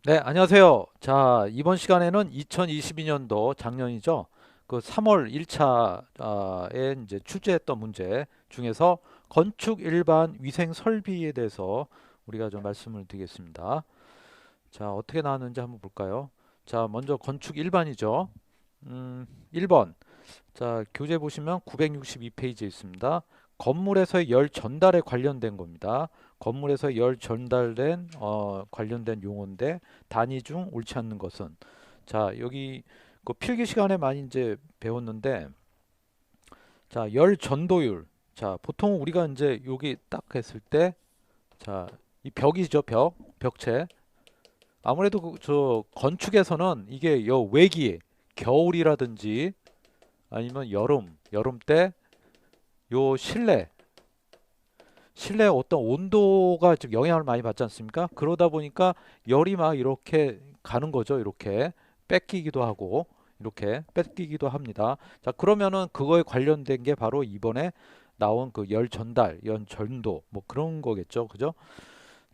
네, 안녕하세요. 자, 이번 시간에는 2022년도 작년이죠. 그 3월 1차에 이제 출제했던 문제 중에서 건축 일반 위생 설비에 대해서 우리가 좀 말씀을 드리겠습니다. 자, 어떻게 나왔는지 한번 볼까요? 자, 먼저 건축 일반이죠. 1번. 자, 교재 보시면 962페이지에 있습니다. 건물에서의 열 전달에 관련된 겁니다. 건물에서 열 전달된 관련된 용어인데 단위 중 옳지 않는 것은 자, 여기 그 필기 시간에 많이 이제 배웠는데 자, 열 전도율. 자, 보통 우리가 이제 여기 딱 했을 때 자, 이 벽이죠, 벽. 벽체. 아무래도 저 건축에서는 이게 여 외기 겨울이라든지 아니면 여름 때 요 실내 어떤 온도가 좀 영향을 많이 받지 않습니까? 그러다 보니까 열이 막 이렇게 가는 거죠. 이렇게 뺏기기도 하고 이렇게 뺏기기도 합니다. 자, 그러면은 그거에 관련된 게 바로 이번에 나온 그 열 전달, 연 전도 뭐 그런 거겠죠. 그죠?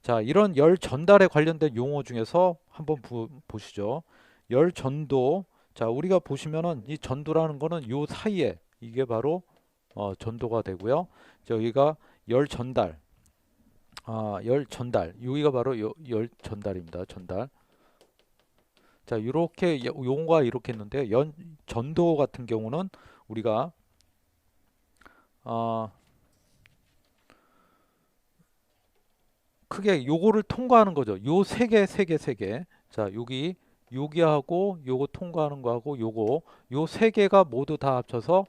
자, 이런 열 전달에 관련된 용어 중에서 한번 보시죠. 열 전도. 자, 우리가 보시면은 이 전도라는 거는 요 사이에 이게 바로 전도가 되고요. 여기가 열 전달. 열 전달. 여기가 바로 열 전달입니다. 전달. 자, 이렇게 용어가 이렇게 있는데 연 전도 같은 경우는 우리가 어, 크게 요거를 통과하는 거죠. 요 세 개, 세 개, 세 개. 자, 여기하고 요거 통과하는 거하고 요거 요 세 개가 모두 다 합쳐서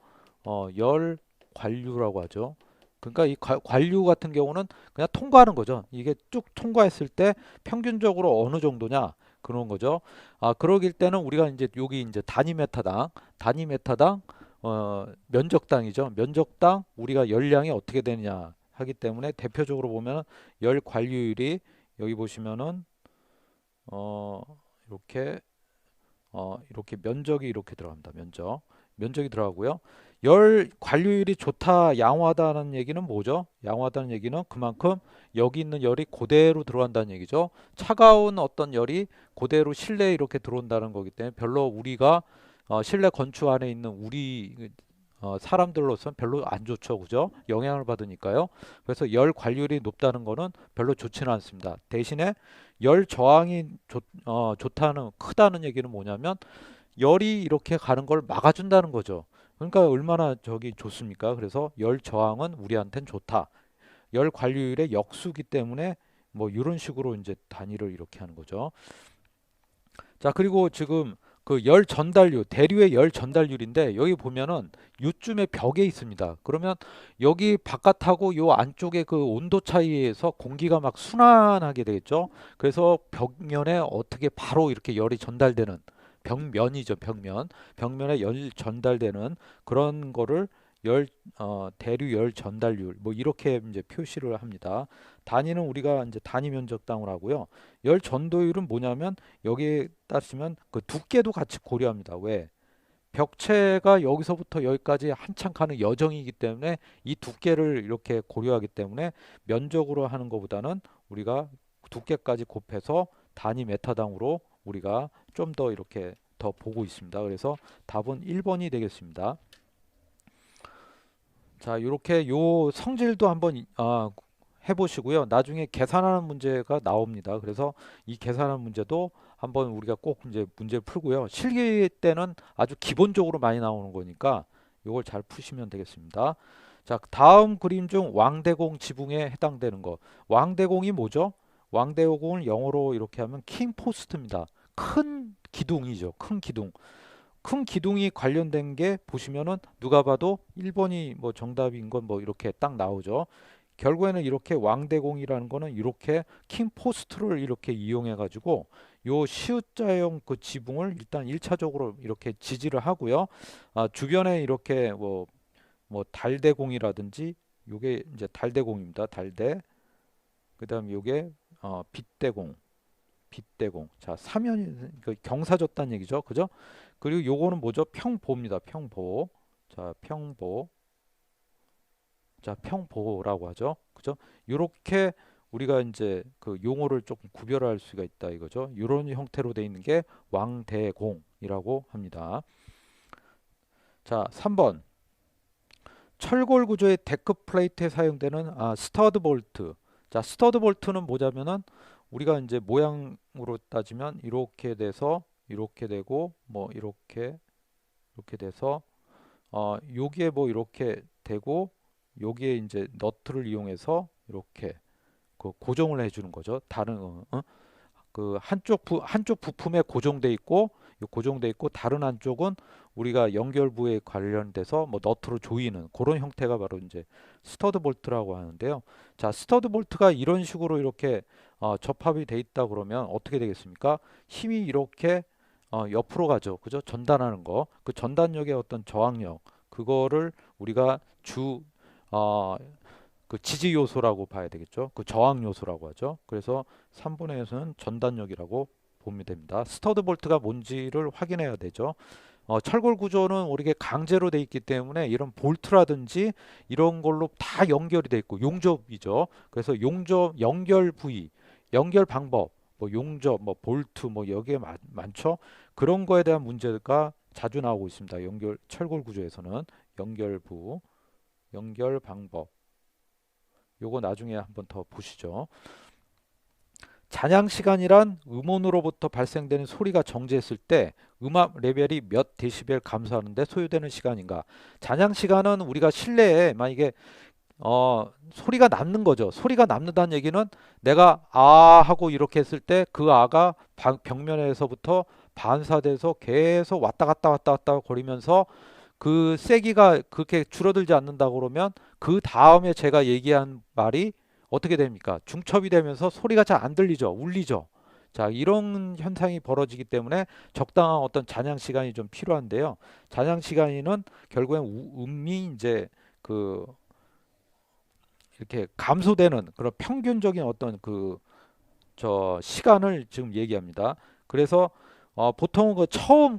열 관류라고 하죠. 그러니까 이 관류 같은 경우는 그냥 통과하는 거죠. 이게 쭉 통과했을 때 평균적으로 어느 정도냐 그런 거죠. 그러길 때는 우리가 이제 여기 이제 단위 메타당 면적당이죠. 면적당 우리가 열량이 어떻게 되느냐 하기 때문에 대표적으로 보면 열 관리율이 여기 보시면은 어 이렇게 이렇게 면적이 이렇게 들어갑니다. 면적이 들어가고요. 열 관리율이 좋다, 양호하다는 얘기는 뭐죠? 양호하다는 얘기는 그만큼 여기 있는 열이 그대로 들어간다는 얘기죠. 차가운 어떤 열이 그대로 실내에 이렇게 들어온다는 거기 때문에 별로 우리가 실내 건축 안에 있는 우리 사람들로서는 별로 안 좋죠. 그죠? 영향을 받으니까요. 그래서 열 관리율이 높다는 거는 별로 좋지는 않습니다. 대신에 열 저항이 좋다는 크다는 얘기는 뭐냐면 열이 이렇게 가는 걸 막아준다는 거죠. 그러니까 얼마나 저기 좋습니까? 그래서 열 저항은 우리한텐 좋다. 열 관리율의 역수기 때문에 뭐 이런 식으로 이제 단위를 이렇게 하는 거죠. 자, 그리고 지금 그 열 전달률, 대류의 열 전달률인데 여기 보면은 요쯤에 벽에 있습니다. 그러면 여기 바깥하고 요 안쪽에 그 온도 차이에서 공기가 막 순환하게 되겠죠. 그래서 벽면에 어떻게 바로 이렇게 열이 전달되는 벽면이죠, 벽면. 벽면에 열 전달되는 그런 거를 열 대류 열 전달률 뭐 이렇게 이제 표시를 합니다. 단위는 우리가 이제 단위 면적당을 하고요. 열 전도율은 뭐냐면 여기에 따르시면 그 두께도 같이 고려합니다. 왜? 벽체가 여기서부터 여기까지 한참 가는 여정이기 때문에 이 두께를 이렇게 고려하기 때문에 면적으로 하는 것보다는 우리가 두께까지 곱해서 단위 메타당으로 우리가 좀 더 이렇게 더 보고 있습니다. 그래서 답은 1번이 되겠습니다. 자, 이렇게 요 성질도 한번 해보시고요. 나중에 계산하는 문제가 나옵니다. 그래서 이 계산하는 문제도 한번 우리가 꼭 이제 문제 풀고요. 실기 때는 아주 기본적으로 많이 나오는 거니까 이걸 잘 푸시면 되겠습니다. 자, 다음 그림 중 왕대공 지붕에 해당되는 거. 왕대공이 뭐죠? 왕대공을 영어로 이렇게 하면 킹 포스트입니다. 큰 기둥이죠. 큰 기둥. 큰 기둥이 관련된 게 보시면은 누가 봐도 1번이 뭐 정답인 건 뭐 이렇게 딱 나오죠. 결국에는 이렇게 왕대공이라는 거는 이렇게 킹 포스트를 이렇게 이용해 가지고 요 C자형 그 지붕을 일단 1차적으로 이렇게 지지를 하고요. 주변에 이렇게 뭐 달대공이라든지 요게 이제 달대공입니다. 달대. 그다음에 요게 빗대공. 빗대공. 자, 사면이 그 경사졌다는 얘기죠. 그죠? 그리고 요거는 뭐죠? 평보입니다. 평보. 자, 평보. 자, 평보라고 하죠. 그죠? 요렇게 우리가 이제 그 용어를 조금 구별할 수가 있다 이거죠. 이런 형태로 돼 있는 게 왕대공이라고 합니다. 자, 3번. 철골 구조의 데크 플레이트에 사용되는 스터드 볼트. 자, 스터드 볼트는 뭐냐면은 우리가 이제 모양으로 따지면 이렇게 돼서 이렇게 되고 뭐 이렇게 돼서 여기에 뭐 이렇게 되고 여기에 이제 너트를 이용해서 이렇게 그 고정을 해주는 거죠. 다른 그 한쪽 부품에 고정돼 있고 고정돼 있고 다른 한쪽은 우리가 연결부에 관련돼서 뭐 너트로 조이는 그런 형태가 바로 이제 스터드 볼트라고 하는데요. 자, 스터드 볼트가 이런 식으로 이렇게 접합이 돼 있다 그러면 어떻게 되겠습니까? 힘이 이렇게 옆으로 가죠. 그죠? 전단하는 거. 그 전단력의 어떤 저항력 그거를 우리가 어, 그 지지 요소라고 봐야 되겠죠. 그 저항 요소라고 하죠. 그래서 3분의 1은 전단력이라고 보면 됩니다. 스터드 볼트가 뭔지를 확인해야 되죠. 철골 구조는 우리게 강제로 돼 있기 때문에 이런 볼트라든지 이런 걸로 다 연결이 돼 있고 용접이죠. 그래서 용접 연결 부위, 연결 방법, 뭐 용접, 뭐 볼트, 뭐 여기에 많죠. 그런 거에 대한 문제가 자주 나오고 있습니다. 철골 구조에서는 연결부, 연결 방법. 요거 나중에 한번 더 보시죠. 잔향 시간이란 음원으로부터 발생되는 소리가 정지했을 때 음압 레벨이 몇 데시벨 감소하는데 소요되는 시간인가. 잔향 시간은 우리가 실내에 만약에 소리가 남는 거죠. 소리가 남는다는 얘기는 내가 하고 이렇게 했을 때 그 아가 벽면에서부터 반사돼서 계속 왔다 갔다 거리면서 그 세기가 그렇게 줄어들지 않는다 그러면 그 다음에 제가 얘기한 말이 어떻게 됩니까? 중첩이 되면서 소리가 잘 안 들리죠. 울리죠. 자, 이런 현상이 벌어지기 때문에 적당한 어떤 잔향 시간이 좀 필요한데요. 잔향 시간은 결국엔 음이 이제 그 이렇게 감소되는 그런 평균적인 어떤 그 저 시간을 지금 얘기합니다. 그래서 보통 그 처음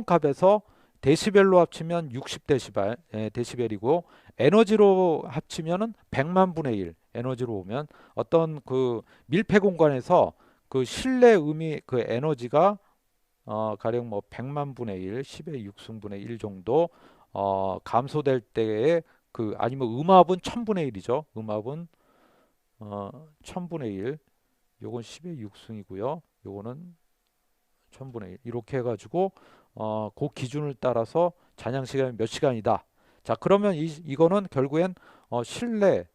값에서 데시벨로 합치면 60데시벨 데시벨이고 에너지로 합치면은 100만 분의 1 에너지로 오면 어떤 그 밀폐 공간에서 그 실내 음이 그 에너지가 가령 뭐 100만 분의 1, 10의 6승분의 1 정도 감소될 때에 그 아니면 음압은 1000분의 1이죠. 음압은 1000분의 1. 요건 10의 6승이고요. 요거는 1000분의 1. 이렇게 해 가지고 그 기준을 따라서 잔향 시간이 몇 시간이다. 자, 그러면 이거는 결국엔 실내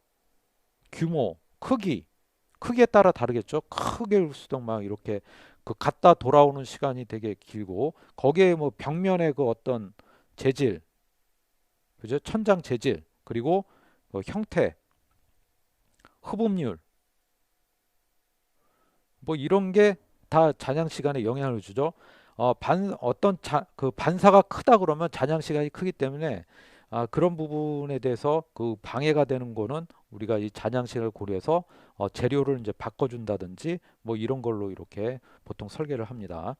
규모, 크기에 따라 다르겠죠. 크게 울수록 막 이렇게 그 갔다 돌아오는 시간이 되게 길고 거기에 뭐 벽면의 그 어떤 재질, 그죠? 천장 재질, 그리고 형태, 흡음률, 뭐 이런 게 다 잔향 시간에 영향을 주죠. 그 반사가 크다 그러면 잔향 시간이 크기 때문에 그런 부분에 대해서 그 방해가 되는 거는 우리가 이 잔향 시간을 고려해서 재료를 이제 바꿔준다든지 뭐 이런 걸로 이렇게 보통 설계를 합니다.